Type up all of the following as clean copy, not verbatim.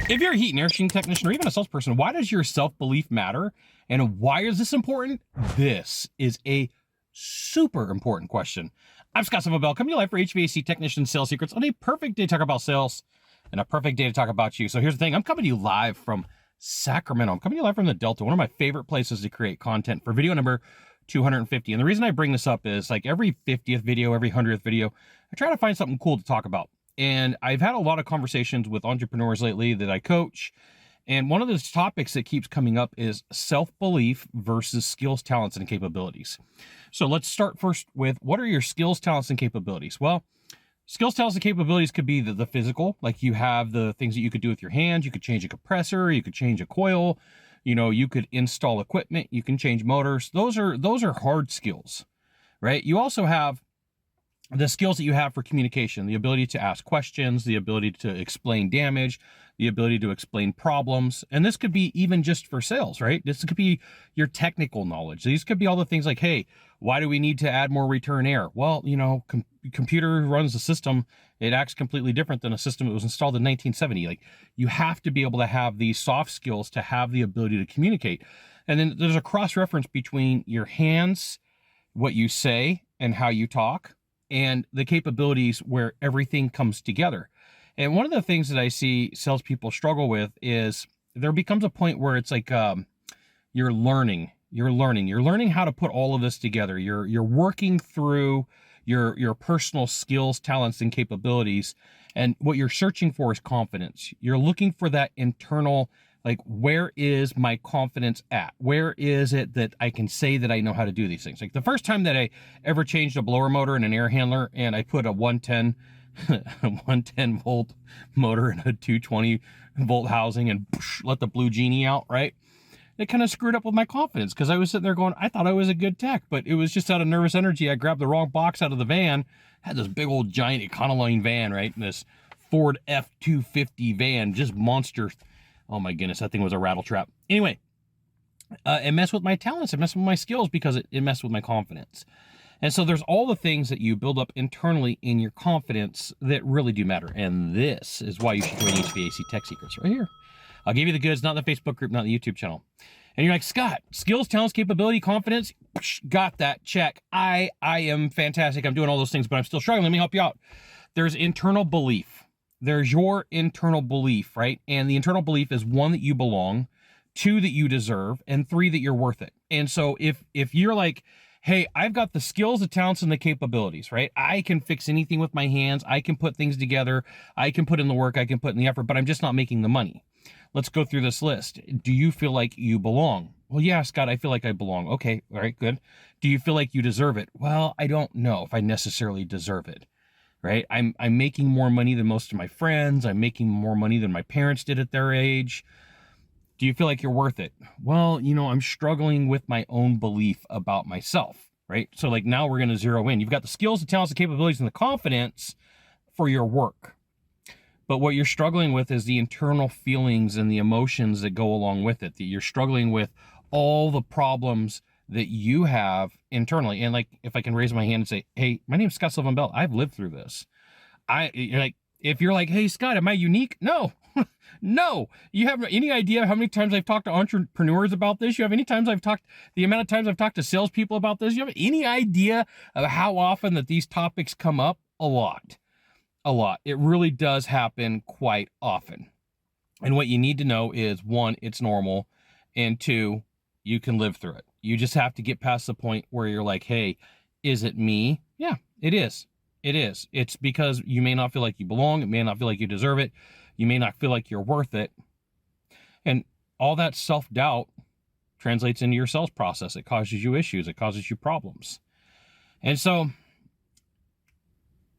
If you're a heat and air conditioning technician or even a salesperson, why does your self-belief matter? And why is this important? This is a super important question. I'm Scott Bell, coming to you live for HVAC Technician Sales Secrets on a perfect day to talk about sales and a perfect day to talk about you. So here's the thing. I'm coming to you live from Sacramento. I'm coming to you live from the Delta, one of my favorite places to create content for video number 250. And the reason I bring this up is like every 50th video, every 100th video, I try to find something cool to talk about. And I've had a lot of conversations with entrepreneurs lately that I coach. And one of those topics that keeps coming up is self-belief versus skills, talents, and capabilities. So let's start first with, what are your skills, talents, and capabilities? Well, skills, talents, and capabilities could be the physical, like you have the things that you could do with your hands. You could change a compressor, you could change a coil, you could install equipment, you can change motors. Those are hard skills, right? You also have the skills that you have for communication, the ability to ask questions, the ability to explain damage, the ability to explain problems. And this could be even just for sales, right? This could be your technical knowledge. These could be all the things like, hey, why do we need to add more return air? Well, computer runs the system. It acts completely different than a system that was installed in 1970. Like, you have to be able to have these soft skills to have the ability to communicate. And then there's a cross-reference between your hands, what you say, and how you talk, and the capabilities where everything comes together. And one of the things that I see salespeople struggle with is there becomes a point where it's like you're learning how to put all of this together. You're working through your personal skills, talents, and capabilities. And what you're searching for is confidence. You're looking for that internal, like, where is my confidence at? Where is it that I can say that I know how to do these things? Like the first time that I ever changed a blower motor and an air handler, and I put a 110 volt motor in a 220 volt housing and let the blue genie out, right? It kind of screwed up with my confidence because I was sitting there going, I thought I was a good tech, but it was just out of nervous energy. I grabbed the wrong box out of the van, had this big old giant Econoline van, right? And this Ford F-250 van, just monster. Oh my goodness, that thing was a rattle trap. Anyway, it messed with my talents, it messed with my skills because it messed with my confidence. And so there's all the things that you build up internally in your confidence that really do matter. And this is why you should join HVAC Tech Secrets right here. I'll give you the goods, not the Facebook group, not the YouTube channel. And you're like, Scott, skills, talents, capability, confidence, got that, check. I am fantastic. I'm doing all those things, but I'm still struggling. Let me help you out. There's internal belief. There's your internal belief, right? And the internal belief is 1, that you belong, 2, that you deserve, and 3, that you're worth it. And so if you're like, hey, I've got the skills, the talents, and the capabilities, right? I can fix anything with my hands. I can put things together. I can put in the work. I can put in the effort, but I'm just not making the money. Let's go through this list. Do you feel like you belong? Well, yeah, Scott, I feel like I belong. Okay, all right, good. Do you feel like you deserve it? Well, I don't know if I necessarily deserve it, right? I'm making more money than most of my friends. I'm making more money than my parents did at their age. Do you feel like you're worth it? Well, I'm struggling with my own belief about myself, right? So like now we're going to zero in. You've got the skills, the talents, the capabilities, and the confidence for your work. But what you're struggling with is the internal feelings and the emotions that go along with it, that you're struggling with all the problems that you have internally. And like, if I can raise my hand and say, hey, my name's Scott Bell. I've lived through this. If you're like, hey, Scott, am I unique? No, no. You have any idea how many times I've talked to entrepreneurs about this? You have any times the amount of times I've talked to salespeople about this? You have any idea of how often that these topics come up? A lot. It really does happen quite often. And what you need to know is, 1, it's normal, and 2, you can live through it. You just have to get past the point where you're like, hey, is it me? Yeah, it is. It is. It's because you may not feel like you belong. It may not feel like you deserve it. You may not feel like you're worth it. And all that self-doubt translates into your sales process. It causes you issues. It causes you problems. And so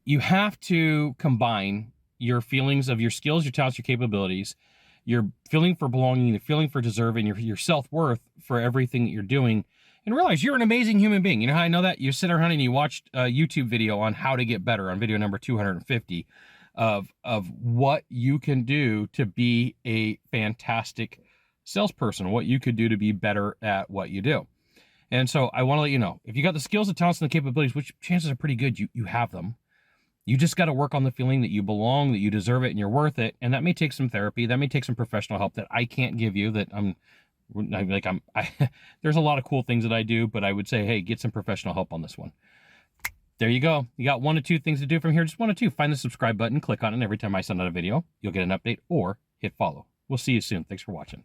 you have to combine your feelings of your skills, your talents, your capabilities, your feeling for belonging, the feeling for deserving, your self-worth for everything that you're doing, and realize you're an amazing human being. You know how I know that? You sit around and you watched a YouTube video on how to get better, on video number 250, of what you can do to be a fantastic salesperson, what you could do to be better at what you do. And so I want to let you know, if you got the skills, the talents, and the capabilities, which chances are pretty good you have them, You just got to work on the feeling that you belong, that you deserve it, and you're worth it. And that may take some therapy. That may take some professional help that I can't give you. There's a lot of cool things that I do, but I would say, hey, get some professional help on this one. There you go. You got 1 to 2 things to do from here. Just 1 to 2. Find the subscribe button, click on it, and every time I send out a video, you'll get an update, or hit follow. We'll see you soon. Thanks for watching.